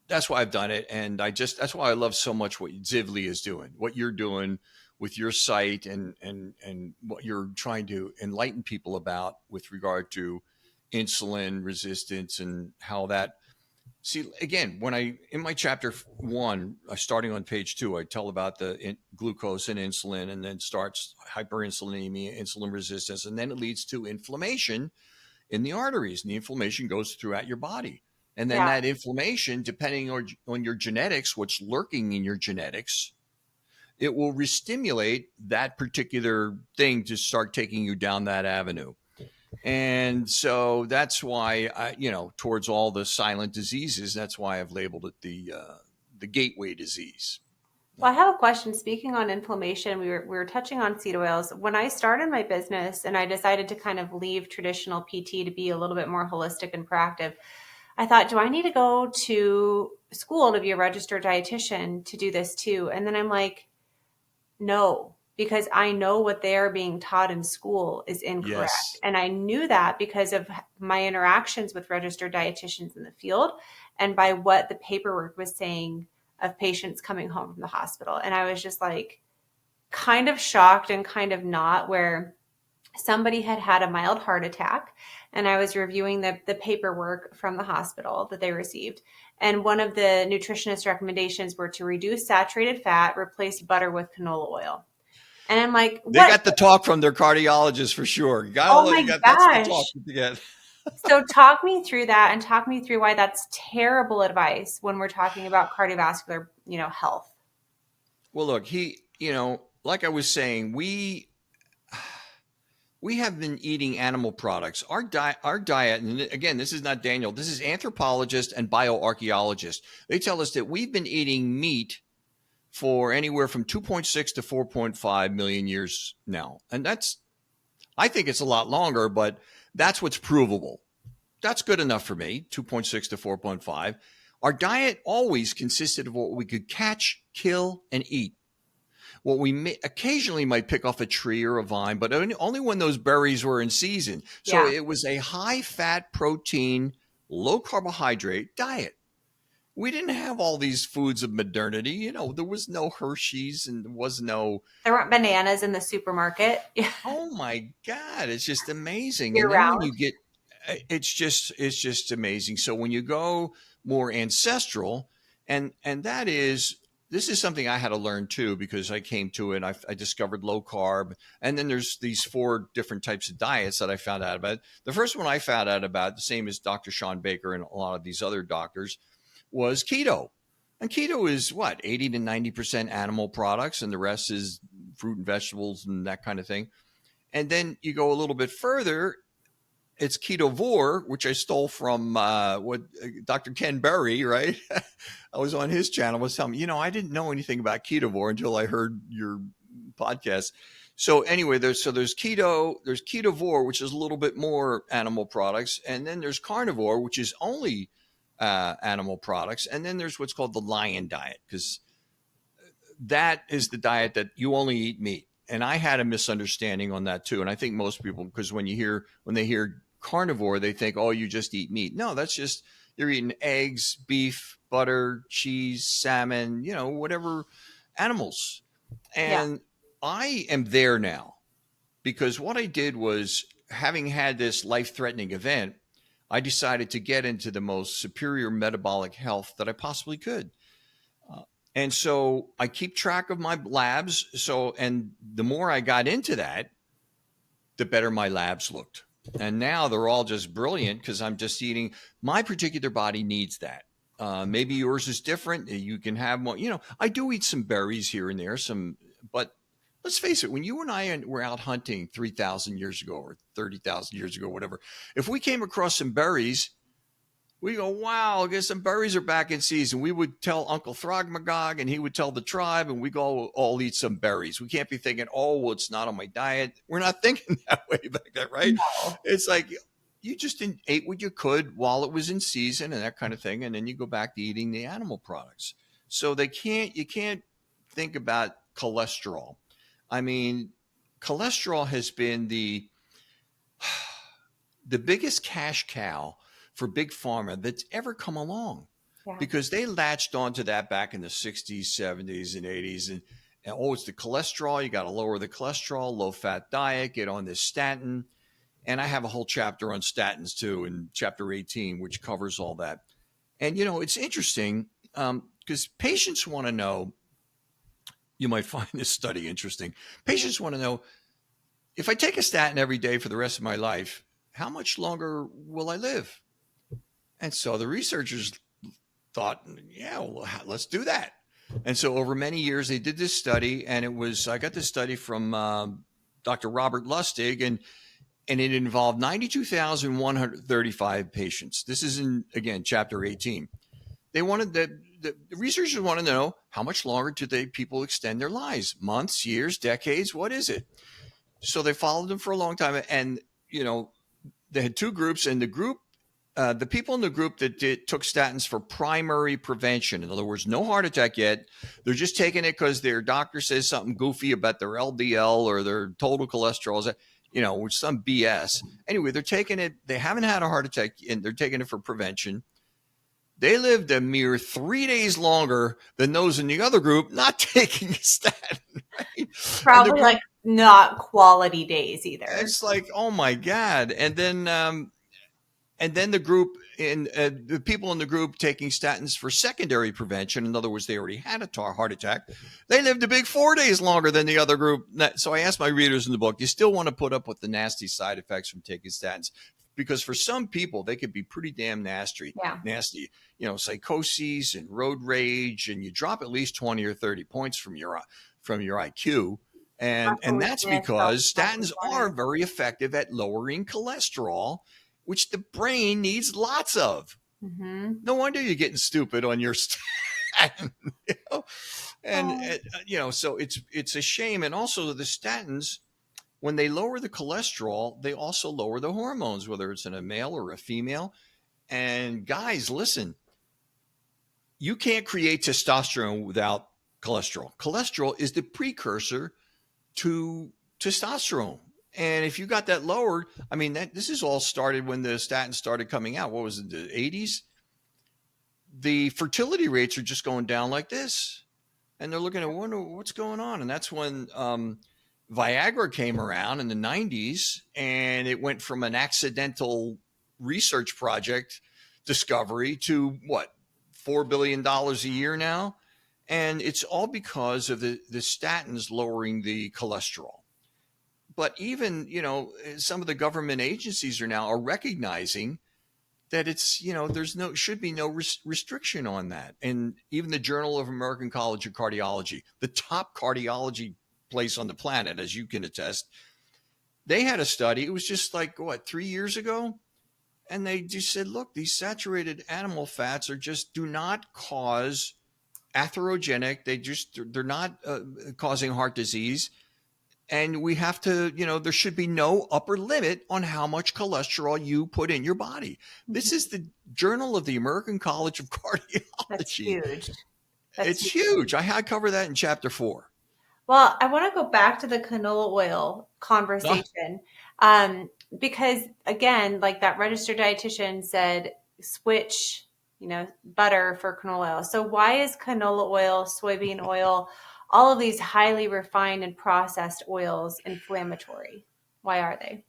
that's why I've done it. And that's why I love so much what Zivli is doing, what you're doing with your site and what you're trying to enlighten people about with regard to insulin resistance and how that, see, again, in my chapter 1, starting on page 2, I tell about the glucose and insulin, and then starts hyperinsulinemia, insulin resistance, and then it leads to inflammation in the arteries, and the inflammation goes throughout your body. And then that inflammation, depending on your genetics, what's lurking in your genetics, it will restimulate that particular thing to start taking you down that avenue. And so that's why towards all the silent diseases, that's why I've labeled it the gateway disease. Well, I have a question. Speaking on inflammation, we were touching on seed oils. When I started my business and I decided to kind of leave traditional PT to be a little bit more holistic and proactive, I thought, do I need to go to school to be a registered dietitian to do this too? And then I'm like, no, because I know what they are being taught in school is incorrect. Yes. And I knew that because of my interactions with registered dietitians in the field and by what the paperwork was saying of patients coming home from the hospital. And I was just like kind of shocked and kind of not, where somebody had a mild heart attack and I was reviewing the paperwork from the hospital that they received. And one of the nutritionist recommendations were to reduce saturated fat, replace butter with canola oil. And I'm like, what? They got the talk from their cardiologist for sure. Oh my gosh. That's the talk to get. So talk me through that and talk me through why that's terrible advice when we're talking about cardiovascular, health. Well, look, like I was saying, we have been eating animal products. Our diet, and again, this is not Daniel, this is anthropologist and bioarchaeologist. They tell us that we've been eating meat for anywhere from 2.6 to 4.5 million years now. And I think it's a lot longer, but that's what's provable. That's good enough for me, 2.6 to 4.5. Our diet always consisted of what we could catch, kill, and eat. What we occasionally might pick off a tree or a vine, but only when those berries were in season. So Yeah. it was a high fat, protein, low carbohydrate diet. We didn't have all these foods of modernity. You know, there was no Hershey's and there was no, There weren't bananas in the supermarket oh my God, it's just amazing. year And then when round. you get, it's just amazing. So when you go more ancestral, and that is, this is something I had to learn too, because I came to it. I discovered low carb, and then there's these 4 different types of diets that I found out about. The first one I found out about, the same as Dr. Sean Baker and a lot of these other doctors, was keto. And keto is what, 80 to 90% animal products, and the rest is fruit and vegetables and that kind of thing. And then you go a little bit further, it's ketovore, which I stole from what Dr. Ken Berry, right? I was on his channel, was telling me, I didn't know anything about ketovore until I heard your podcast. So anyway, there's keto, there's ketovore, which is a little bit more animal products, and then there's carnivore, which is only animal products, and then there's what's called the lion diet, because that is the diet that you only eat meat. And I had a misunderstanding on that too. And I think most people, because when they hear carnivore, they think, oh, you just eat meat. No, that's just, you're eating eggs, beef, butter, cheese, salmon, whatever animals. Yeah. And I am there now, because what I did was, having had this life-threatening event, I decided to get into the most superior metabolic health that I possibly could. And so I keep track of my labs. And the more I got into that, the better my labs looked. And now they're all just brilliant, because I'm just eating, my particular body needs that. Maybe yours is different. You can have more, I do eat some berries here and there, but let's face it, when you and I were out hunting 3,000 years ago or 30,000 years ago, whatever, if we came across some berries, we go, wow, I guess some berries are back in season. We would tell Uncle Throgmagog, and he would tell the tribe, and we go all eat some berries. We can't be thinking, oh, well, it's not on my diet. We're not thinking that way back then, right? No. It's like you just ate what you could while it was in season and that kind of thing, and then you go back to eating the animal products. So you can't think about cholesterol. I mean, cholesterol has been the biggest cash cow for big pharma that's ever come along, Yeah. because they latched onto that back in the 60s, 70s, and 80s. And oh, it's the cholesterol. You got to lower the cholesterol, low fat diet, get on this statin. And I have a whole chapter on statins too, in chapter 18, which covers all that. And, it's interesting, because patients want to know, you might find this study interesting. Patients want to know, if I take a statin every day for the rest of my life, how much longer will I live? And so the researchers thought, yeah, well, let's do that. And so over many years, they did this study, and I got this study from Dr. Robert Lustig, and it involved 92,135 patients. This is again, chapter 18. They wanted the researchers wanted to know, how much longer do people extend their lives? Months, years, decades? What is it? So they followed them for a long time, and, they had 2 groups, and the people in the group that took statins for primary prevention, in other words, no heart attack yet, they're just taking it because their doctor says something goofy about their LDL or their total cholesterol, which some BS. Anyway, they're taking it. They haven't had a heart attack, and they're taking it for prevention. They lived a mere 3 days longer than those in the other group not taking a statin. Right? Probably like not quality days either. It's like, oh my God. And then the group the people in the group taking statins for secondary prevention, in other words, they already had a heart attack, they lived a big 4 days longer than the other group. So I asked my readers in the book, you still want to put up with the nasty side effects from taking statins? Because for some people, they could be pretty damn nasty. Yeah. Nasty, psychoses and road rage, and you drop at least 20 or 30 points from your IQ. And that's Absolutely. because statins are very effective at lowering cholesterol, which the brain needs lots of. Mm-hmm. No wonder you're getting stupid on your statin. You know? And so it's a shame. And also the statins, when they lower the cholesterol, they also lower the hormones, whether it's in a male or a female. And guys, listen, you can't create testosterone without cholesterol. Cholesterol is the precursor to testosterone. And if you got that lowered, I mean, this is all started when the statins started coming out. What was it, the 80s? The fertility rates are just going down like this. And they're looking at wonder what's going on. And that's when Viagra came around in the 90s, and it went from an accidental research project discovery to what, $4 billion a year now. And it's all because of the statins lowering the cholesterol. But even, some of the government agencies are recognizing that it's, should be no restriction on that. And even the Journal of American College of Cardiology, the top cardiology place on the planet, as you can attest, they had a study. It was just like, 3 years ago. And they just said, look, these saturated animal fats do not cause atherogenic. They're not causing heart disease. And we have to, there should be no upper limit on how much cholesterol you put in your body. Mm-hmm. This is the Journal of the American College of Cardiology. That's huge. It's huge. I cover that in chapter 4. Well, I want to go back to the canola oil conversation because, again, like that registered dietitian said, switch, butter for canola oil. So why is canola oil, soybean oil, all of these highly refined and processed oils inflammatory? Why are they?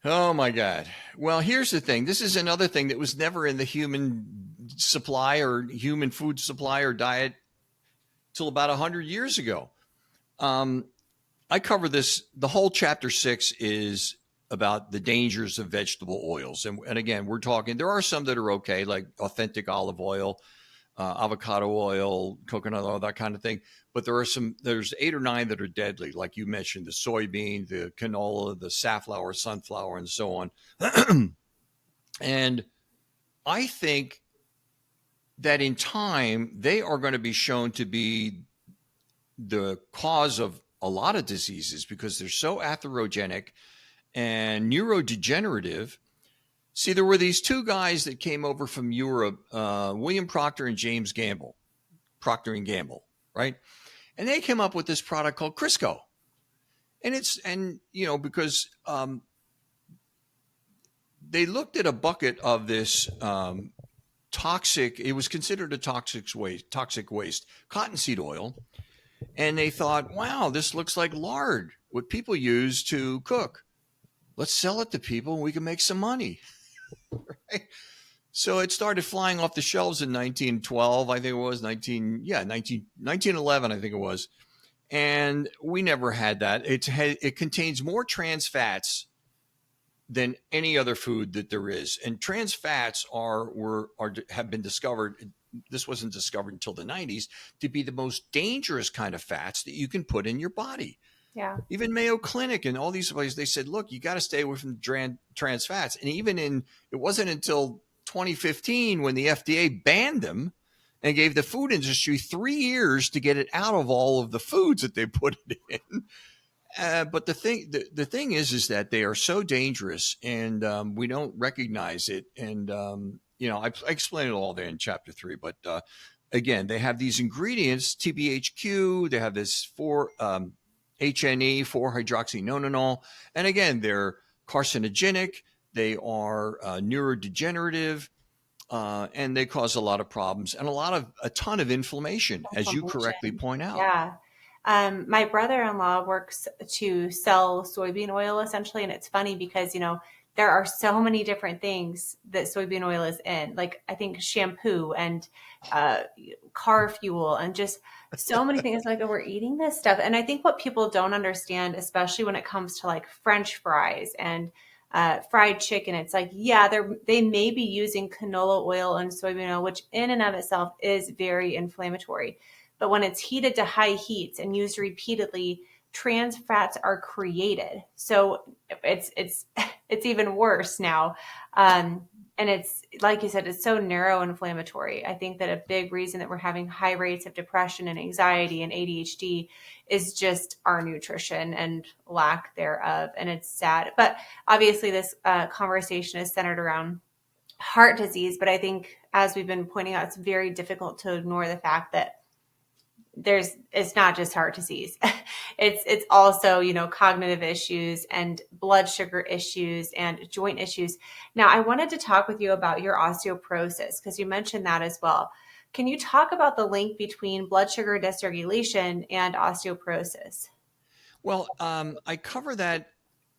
Oh, my God. Well, here's the thing. This is another thing that was never in the human supply or human food supply or diet till about 100 years ago. I cover this. The whole chapter 6 is about the dangers of vegetable oils. And again, we're talking, there are some that are okay, like authentic olive oil, avocado oil, coconut oil, that kind of thing. But there's 8 or 9 that are deadly. Like you mentioned, the soybean, the canola, the safflower, sunflower, and so on. And I think that in time, they are going to be shown to be the cause of a lot of diseases because they're so atherogenic and neurodegenerative. See, there were these 2 guys that came over from Europe, William Procter and James Gamble, Procter and Gamble, right? And they came up with this product called Crisco. And because they looked at a bucket of this toxic, it was considered a toxic waste, cottonseed oil. And they thought, wow, this looks like lard, what people use to cook. Let's sell it to people and we can make some money. Right? So it started flying off the shelves in 1912, I think it was, 1911, I think it was. And we never had that. It contains more trans fats than any other food that there is. And trans fats have been discovered. This wasn't discovered until the 90s, to be the most dangerous kind of fats that you can put in your body. Yeah. Even Mayo Clinic and all these places, they said, look, you got to stay away from trans fats. And it wasn't until 2015 when the FDA banned them and gave the food industry 3 years to get it out of all of the foods that they put it in. But the thing is that they are so dangerous, and we don't recognize it. And I explain it all there in chapter 3. But again, they have these ingredients: TBHQ. They have this HNE, 4-hydroxynonenal, and again, they're carcinogenic. They are neurodegenerative, and they cause a lot of problems and a ton of inflammation, as you correctly point out. Yeah. My brother-in-law works to sell soybean oil essentially. And it's funny because, there are so many different things that soybean oil is in, like I think shampoo and car fuel and just so many things. Like, oh, we're eating this stuff. And I think what people don't understand, especially when it comes to like French fries and fried chicken, it's like, yeah, they may be using canola oil and soybean oil, which in and of itself is very inflammatory. But when it's heated to high heats and used repeatedly, trans fats are created. So it's it's even worse now. And it's like you said, it's so neuroinflammatory. I think that a big reason that we're having high rates of depression and anxiety and ADHD is just our nutrition and lack thereof. And it's sad. But obviously, this conversation is centered around heart disease. But I think, as we've been pointing out, it's very difficult to ignore the fact that it's not just heart disease. It's also, cognitive issues and blood sugar issues and joint issues. Now, I wanted to talk with you about your osteoporosis because you mentioned that as well. Can you talk about the link between blood sugar dysregulation and osteoporosis? Well, I cover that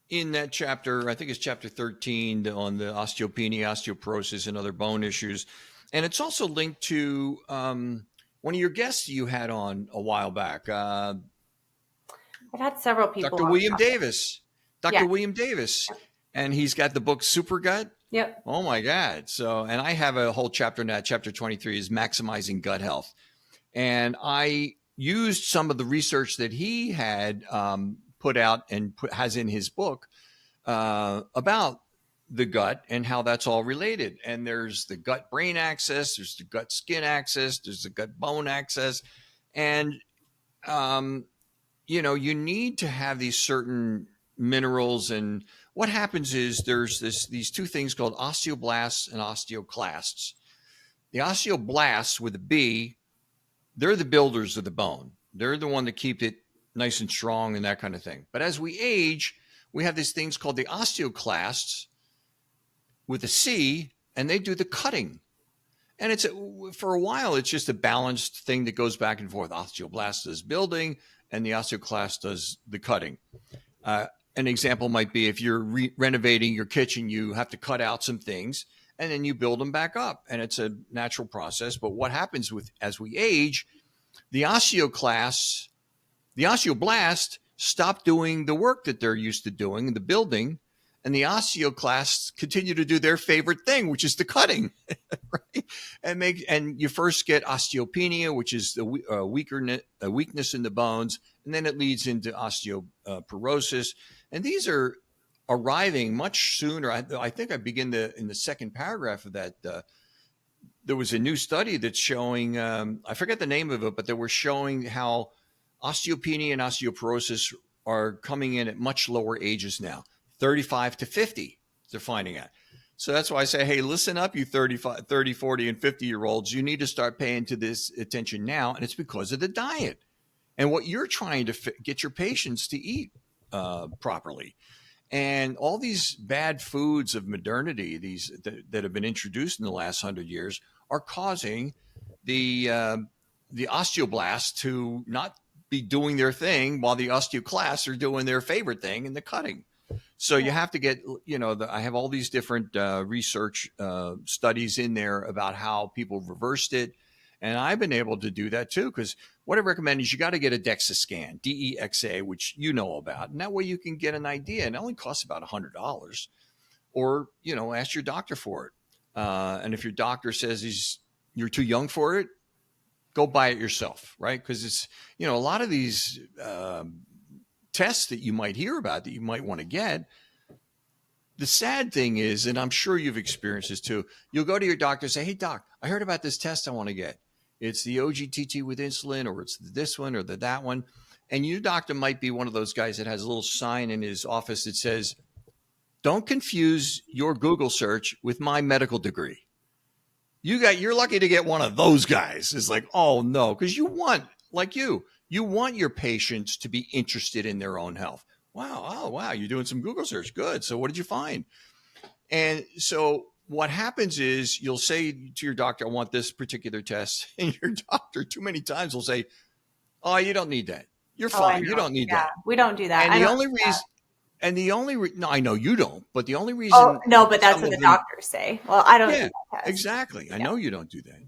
in that chapter. I think it's chapter 13 on the osteopenia, osteoporosis, and other bone issues. And it's also linked to one of your guests you had on a while back, I've had several people. Dr. William Davis. Dr. Yeah. William Davis. And he's got the book Super Gut. Yep. Oh my God. So, and I have a whole chapter in that. Chapter 23 is maximizing gut health. And I used some of the research that he had put out and has in his book about the gut and how that's all related. And there's the gut brain axis, there's the gut skin axis, there's the gut bone axis. And, you need to have these certain minerals. And what happens is there's these two things called osteoblasts and osteoclasts. The osteoblasts with a B, they're the builders of the bone. They're the one that keep it nice and strong and that kind of thing. But as we age, we have these things called the osteoclasts with a C, and they do the cutting. And for a while, it's just a balanced thing that goes back and forth. Osteoblast does building, and the osteoclast does the cutting. An example might be if you're renovating your kitchen, you have to cut out some things, and then you build them back up. And it's a natural process. But what happens as we age, the osteoclasts, the osteoblast stop doing the work that they're used to doing, the building, and the osteoclasts continue to do their favorite thing, which is the cutting, right? And you first get osteopenia, which is the weakness in the bones, and then it leads into osteoporosis. And these are arriving much sooner. I think I begin in the second paragraph of that. There was a new study that's showing, I forget the name of it, but they were showing how osteopenia and osteoporosis are coming in at much lower ages now, 35 to 50, they're finding out. So that's why I say, hey, listen up, you 30, 40, and 50-year-olds. You need to start paying to this attention now, and it's because of the diet and what you're trying to get your patients to eat properly. And all these bad foods of modernity, these that have been introduced in the last 100 years, are causing the osteoblasts to not be doing their thing while the osteoclasts are doing their favorite thing in the cutting. So you have to get, I have all these different research studies in there about how people reversed it. And I've been able to do that too, because what I recommend is you got to get a DEXA scan, DEXA, which you know about. And that way you can get an idea. And it only costs about $100. Or, ask your doctor for it. And if your doctor says you're too young for it, go buy it yourself, right? Because it's, a lot of these tests that you might hear about that you might want to get. The sad thing is, and I'm sure you've experienced this too, you'll go to your doctor and say, hey, doc, I heard about this test I want to get. It's the OGTT with insulin, or it's this one or that one. And your doctor might be one of those guys that has a little sign in his office that says, don't confuse your Google search with my medical degree. You're lucky to get one of those guys. It's like, oh no, because you want your patients to be interested in their own health. Wow. Oh, wow. You're doing some Google search. Good. So what did you find? And so what happens is you'll say to your doctor, I want this particular test. And your doctor too many times will say, oh, you don't need that. You're fine. You don't need that. We don't do that. And no, I know you don't, but the only reason. Oh, no, but that's what the doctors say. Well, I don't do that test. Exactly. I know you don't do that.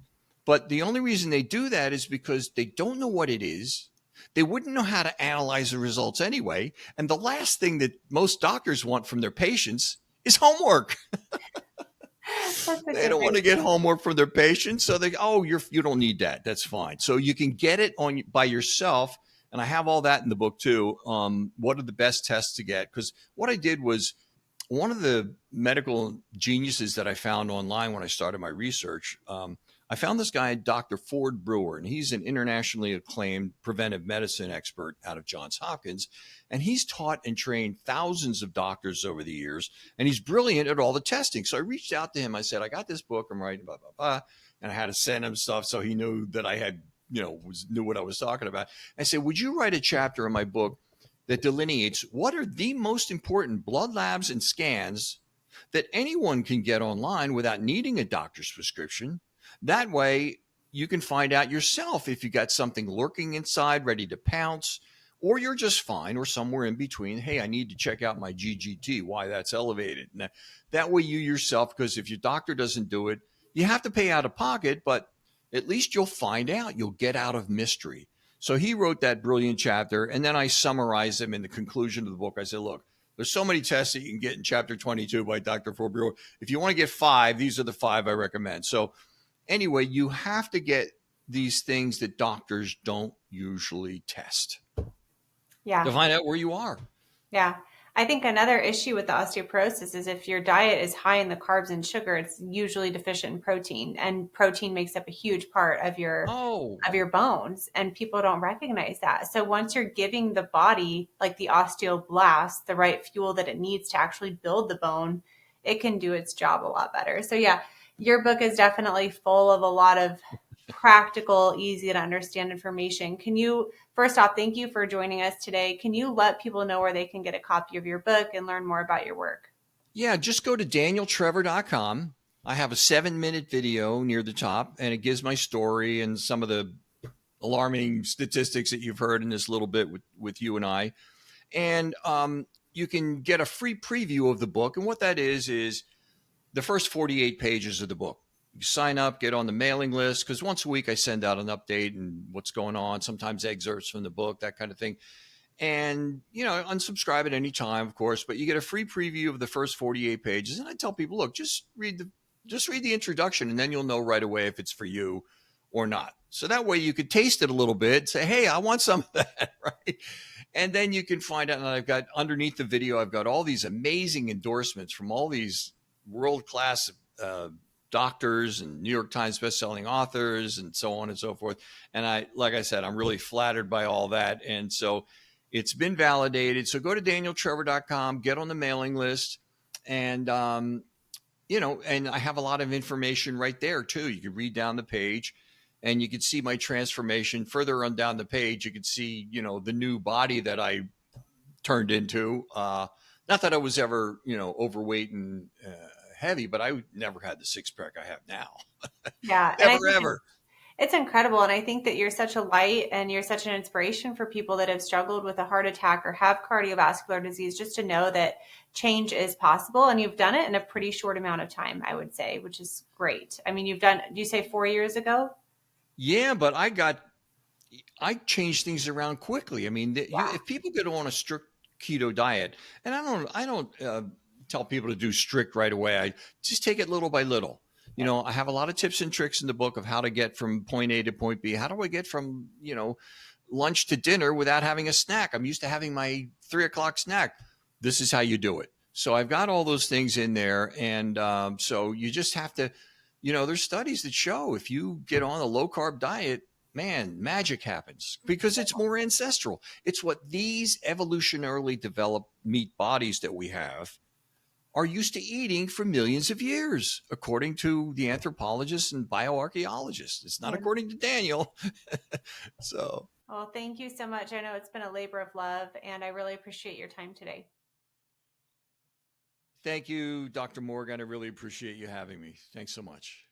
But the only reason they do that is because they don't know what it is. They wouldn't know how to analyze the results anyway. And the last thing that most doctors want from their patients is homework. They don't want to get homework from their patients. So you don't need that. That's fine. So you can get it by yourself. And I have all that in the book too. What are the best tests to get? Because what I did was, one of the medical geniuses that I found online when I started my research, I found this guy, Dr. Ford Brewer, and he's an internationally acclaimed preventive medicine expert out of Johns Hopkins. And he's taught and trained thousands of doctors over the years, and he's brilliant at all the testing. So I reached out to him. I said, I got this book, I'm writing, blah, blah, blah. And I had to send him stuff so he knew that I had, knew what I was talking about. I said, would you write a chapter in my book that delineates what are the most important blood labs and scans that anyone can get online without needing a doctor's prescription? That way, you can find out yourself if you got something lurking inside, ready to pounce, or you're just fine, or somewhere in between. Hey, I need to check out my GGT, why that's elevated. And that way, you yourself, because if your doctor doesn't do it, you have to pay out of pocket, but at least you'll find out. You'll get out of mystery. So he wrote that brilliant chapter, and then I summarized them in the conclusion of the book. I said, look, there's so many tests that you can get in chapter 22 by Dr. Brewer. If you want to get 5, these are the 5 I recommend. So anyway, you have to get these things that doctors don't usually test to find out where you are. Yeah. I think another issue with the osteoporosis is if your diet is high in the carbs and sugar, it's usually deficient in protein, and protein makes up a huge part of your bones, and people don't recognize that. So once you're giving the body, like the osteoblast, the right fuel that it needs to actually build the bone, it can do its job a lot better. So yeah, your book is definitely full of a lot of practical, easy to understand information. Can you, first off, thank you for joining us today. Can you let people know where they can get a copy of your book and learn more about your work? Yeah, just go to danieltrevor.com. I have a 7-minute video near the top, and it gives my story and some of the alarming statistics that you've heard in this little bit with you and I. And you can get a free preview of the book. And what that is the first 48 pages of the book. You sign up, get on the mailing list, because once a week I send out an update and what's going on, sometimes excerpts from the book, that kind of thing. And, unsubscribe at any time, of course, but you get a free preview of the first 48 pages. And I tell people, look, just read the introduction, and then you'll know right away if it's for you or not. So that way you could taste it a little bit, say, hey, I want some of that, right? And then you can find out, and I've got underneath the video, I've got all these amazing endorsements from all these world-class doctors and New York Times bestselling authors and so on and so forth. And like I said, I'm really flattered by all that. And so it's been validated. So go to danieltrevor.com, get on the mailing list, and, and I have a lot of information right there too. You can read down the page and you can see my transformation. Further on down the page, you can see, the new body that I turned into. Not that I was ever, overweight and heavy, but I never had the 6-pack I have now. Yeah. Ever. It's incredible. And I think that you're such a light and you're such an inspiration for people that have struggled with a heart attack or have cardiovascular disease, just to know that change is possible. And you've done it in a pretty short amount of time, I would say, which is great. I mean, do you say 4 years ago? Yeah, but I changed things around quickly. I mean, if people get on a strict keto diet, and I don't tell people to do strict right away. I just take it little by little. I have a lot of tips and tricks in the book of how to get from point A to point B. How do I get from, lunch to dinner without having a snack? I'm used to having my 3:00 snack. This is how you do it. So I've got all those things in there. And so you just have to, there's studies that show if you get on a low carb diet, man, magic happens because it's more ancestral. It's what these evolutionarily developed meat bodies that we have are used to eating for millions of years, according to the anthropologists and bioarchaeologists. It's not according to Daniel. So. Well, thank you so much. I know it's been a labor of love, and I really appreciate your time today. Thank you, Dr. Morgan. I really appreciate you having me. Thanks so much.